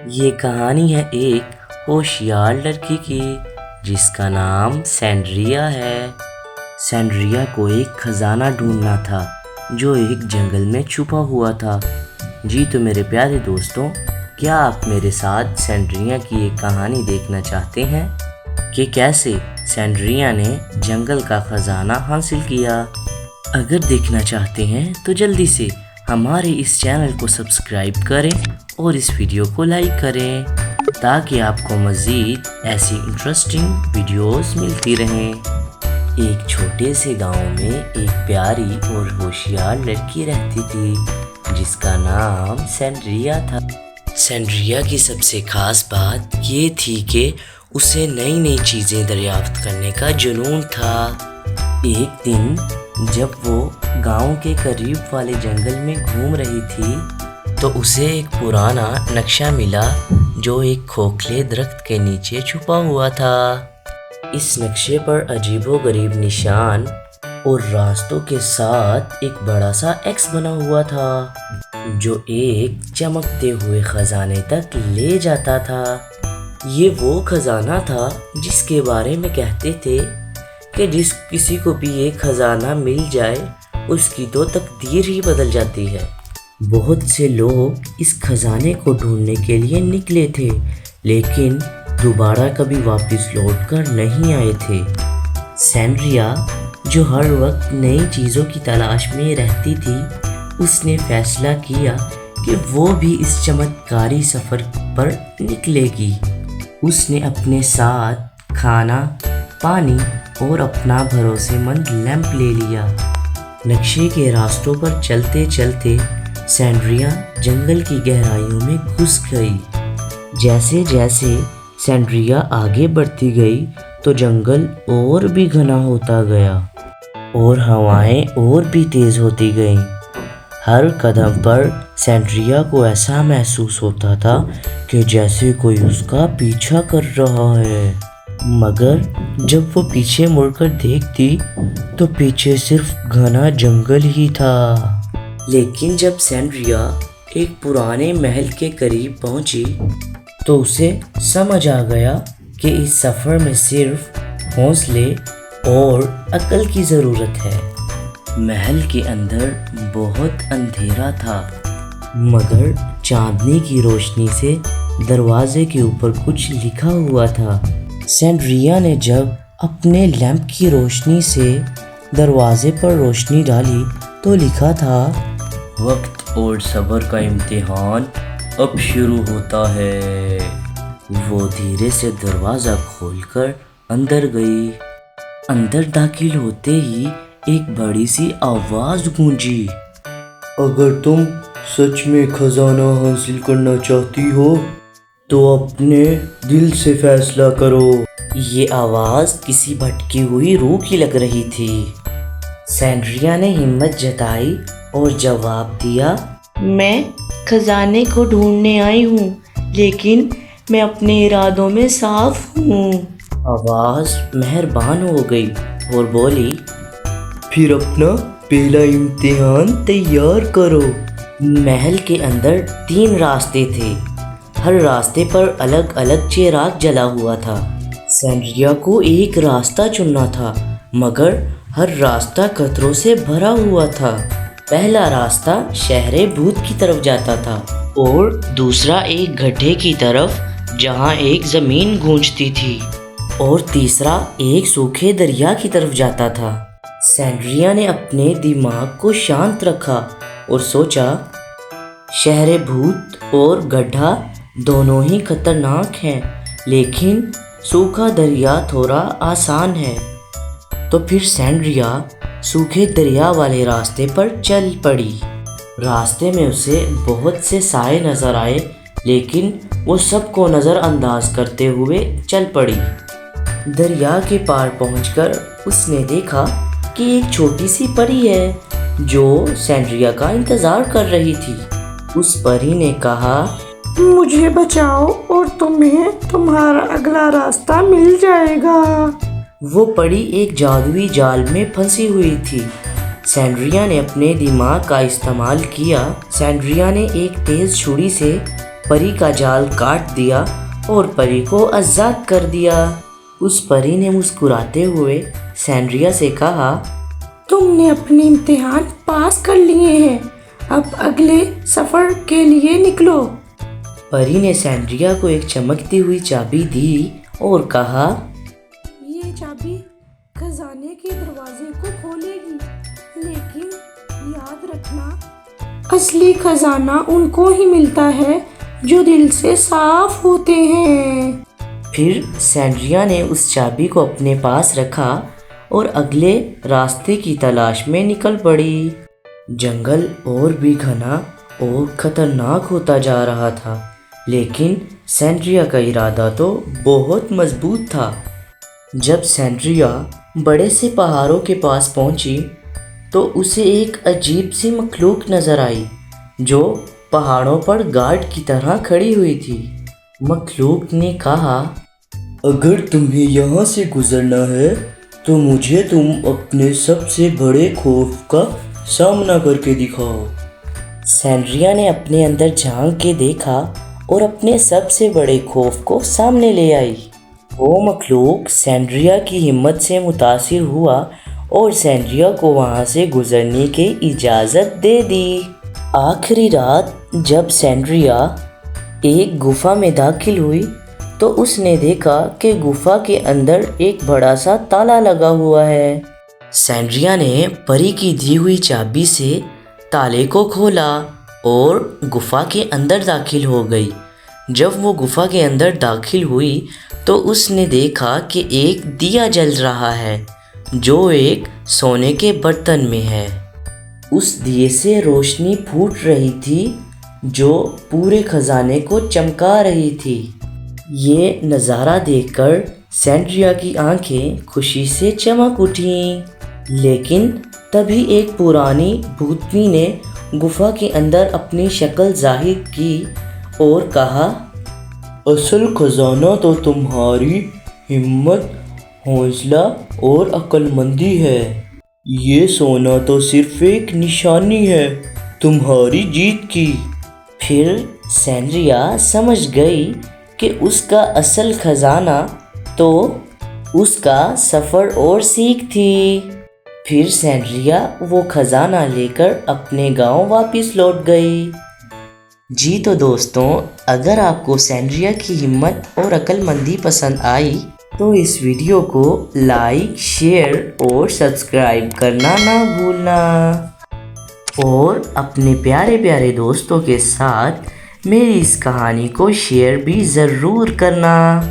یہ کہانی ہے ایک ہوشیار لڑکی کی جس کا نام سینڈریا ہے۔ سینڈریا کو ایک خزانہ ڈھونڈنا تھا جو ایک جنگل میں چھپا ہوا تھا۔ جی تو میرے پیارے دوستوں، کیا آپ میرے ساتھ سینڈریا کی ایک کہانی دیکھنا چاہتے ہیں کہ کیسے سینڈریا نے جنگل کا خزانہ حاصل کیا؟ اگر دیکھنا چاہتے ہیں تو جلدی سے ہمارے اس چینل کو سبسکرائب کریں اور اس ویڈیو کو لائک کریں تاکہ آپ کو مزید ایسی انٹرسٹنگ ویڈیوز ملتی رہیں۔ ایک چھوٹے سے گاؤں میں ایک پیاری اور ہوشیار لڑکی رہتی تھی جس کا نام سینڈریا تھا۔ سینڈریا کی سب سے خاص بات یہ تھی کہ اسے نئی نئی چیزیں دریافت کرنے کا جنون تھا۔ ایک دن جب وہ گاؤں کے قریب والے جنگل میں گھوم رہی تھی تو اسے ایک پرانا نقشہ ملا جو ایک کھوکھلے درخت کے نیچے چھپا ہوا تھا۔ اس نقشے پر عجیب و غریب نشان اور راستوں کے ساتھ ایک بڑا سا ایکس بنا ہوا تھا جو ایک چمکتے ہوئے خزانے تک لے جاتا تھا۔ یہ وہ خزانہ تھا جس کے بارے میں کہتے تھے کہ جس کسی کو بھی یہ خزانہ مل جائے اس کی تو تقدیر ہی بدل جاتی ہے۔ بہت سے لوگ اس خزانے کو ڈھونڈنے کے لیے نکلے تھے لیکن دوبارہ کبھی واپس لوٹ کر نہیں آئے تھے۔ سینڈریا جو ہر وقت نئی چیزوں کی تلاش میں رہتی تھی، اس نے فیصلہ کیا کہ وہ بھی اس چمتکاری سفر پر نکلے گی۔ اس نے اپنے ساتھ کھانا، پانی اور اپنا بھروسے مند لیمپ لے لیا۔ نقشے کے راستوں پر چلتے چلتے سینڈریا جنگل کی گہرائیوں میں گھس گئی۔ جیسے جیسے سینڈریا آگے بڑھتی گئی تو جنگل اور بھی گھنا ہوتا گیا اور ہوائیں اور بھی تیز ہوتی گئیں۔ ہر قدم پر سینڈریا کو ایسا محسوس ہوتا تھا کہ جیسے کوئی اس کا پیچھا کر رہا ہے، مگر جب وہ پیچھے مڑ کر دیکھتی تو پیچھے صرف گھنا جنگل ہی تھا۔ لیکن جب سینڈریا ایک پرانے محل کے قریب پہنچی تو اسے سمجھ آ گیا کہ اس سفر میں صرف حوصلے اور عقل کی ضرورت ہے۔ محل کے اندر بہت اندھیرا تھا مگر چاندنی کی روشنی سے دروازے کے اوپر کچھ لکھا ہوا تھا۔ سینڈریا نے جب اپنے لیمپ کی روشنی سے دروازے پر روشنی ڈالی تو لکھا تھا، وقت اور صبر کا امتحان اب شروع ہوتا ہے۔ وہ دھیرے سے دروازہ کھول کر اندر گئی۔ اندر داخل ہوتے ہی ایک بڑی سی آواز گونجی، اگر تم سچ میں خزانہ حاصل کرنا چاہتی ہو تو اپنے دل سے فیصلہ کرو۔ یہ آواز کسی بھٹکی ہوئی روح کی لگ رہی تھی۔ سینڈریا نے ہمت جتائی اور جواب دیا، میں خزانے کو ڈھونڈنے آئی ہوں لیکن میں اپنے ارادوں میں صاف ہوں۔ آواز مہربان ہو گئی اور بولی، پھر اپنا پہلا امتحان تیار کرو۔ محل کے اندر 3 راستے تھے، ہر راستے پر الگ الگ چراغ جلا ہوا تھا۔ سینڈریا کو ایک راستہ چننا تھا مگر ہر راستہ خطروں سے بھرا ہوا تھا۔ پہلا راستہ شہر بھوت کی طرف جاتا تھا اور دوسرا ایک گڈھے کی طرف جہاں ایک زمین گونجتی تھی، اور تیسرا ایک سوکھے دریا کی طرف جاتا تھا۔ سینڈریا نے اپنے دماغ کو شانت رکھا اور سوچا، شہر بھوت اور گڈھا دونوں ہی خطرناک ہیں لیکن سوکھا دریا تھوڑا آسان ہے۔ تو پھر سینڈریا سوکھے دریا والے راستے پر چل پڑی۔ راستے میں اسے بہت سے سائے نظر آئے لیکن وہ سب کو نظر انداز کرتے ہوئے چل پڑی۔ دریا کے پار پہنچ کر اس نے دیکھا کہ ایک چھوٹی سی پری ہے جو سینڈریا کا انتظار کر رہی تھی۔ اس پری نے کہا، مجھے بچاؤ اور تمہیں تمہارا اگلا راستہ مل جائے گا۔ وہ پری ایک جادوئی جال میں پھنسی ہوئی تھی۔ سینڈریا نے اپنے دماغ کا استعمال کیا۔ سینڈریا نے ایک تیز چھری سے پری کا جال کاٹ دیا اور پری کو آزاد کر دیا۔ اس پری نے مسکراتے ہوئے سینڈریا سے کہا، تم نے اپنے امتحان پاس کر لیے ہیں، اب اگلے سفر کے لیے نکلو۔ پری نے سینڈریا کو ایک چمکتی ہوئی چابی دی اور کہا، یہ چابی خزانے کے دروازے کو کھولے گی، لیکن یاد رکھنا اصلی خزانہ ان کو ہی ملتا ہے جو دل سے صاف ہوتے ہیں۔ پھر سینڈریا نے اس چابی کو اپنے پاس رکھا اور اگلے راستے کی تلاش میں نکل پڑی۔ جنگل اور بھی گھنا اور خطرناک ہوتا جا رہا تھا، لیکن سینڈریا کا ارادہ تو بہت مضبوط تھا۔ جب سینڈریا بڑے سے پہاڑوں کے پاس پہنچی تو اسے ایک عجیب سی مخلوق نظر آئی جو پہاڑوں پر گارڈ کی طرح کھڑی ہوئی تھی۔ مخلوق نے کہا، اگر تمہیں یہاں سے گزرنا ہے تو مجھے تم اپنے سب سے بڑے خوف کا سامنا کر کے دکھاؤ۔ سینڈریا نے اپنے اندر جھانک کے دیکھا اور اپنے سب سے بڑے خوف کو سامنے لے آئی۔ وہ مخلوق سینڈریا کی ہمت سے متاثر ہوا اور سینڈریا کو وہاں سے گزرنے کی اجازت دے دی۔ آخری رات جب سینڈریا ایک گفا میں داخل ہوئی تو اس نے دیکھا کہ گفا کے اندر ایک بڑا سا تالا لگا ہوا ہے۔ سینڈریا نے پری کی دی ہوئی چابی سے تالے کو کھولا اور گفا کے اندر داخل ہو گئی۔ جب وہ گفا کے اندر داخل ہوئی تو اس نے دیکھا کہ ایک دیا جل رہا ہے جو ایک سونے کے برتن میں ہے۔ اس دیے سے روشنی پھوٹ رہی تھی جو پورے خزانے کو چمکا رہی تھی۔ یہ نظارہ دیکھ کر سینڈریا کی آنکھیں خوشی سے چمک اٹھیں، لیکن تبھی ایک پرانی بھوتنی نے گفا کے اندر اپنی شکل ظاہر کی اور کہا، اصل خزانہ تو تمہاری ہمت، حوصلہ اور عقل مندی ہے، یہ سونا تو صرف ایک نشانی ہے تمہاری جیت کی۔ پھر سینڈریا سمجھ گئی کہ اس کا اصل خزانہ تو اس کا سفر اور سیکھ تھی۔ پھر سینڈریا وہ خزانہ لے کر اپنے گاؤں واپس لوٹ گئی۔ جی تو دوستوں، اگر آپ کو سینڈریا کی ہمت اور عقل مندی پسند آئی تو اس ویڈیو کو لائک، شیئر اور سبسکرائب کرنا نہ بھولنا، اور اپنے پیارے پیارے دوستوں کے ساتھ میری اس کہانی کو شیئر بھی ضرور کرنا۔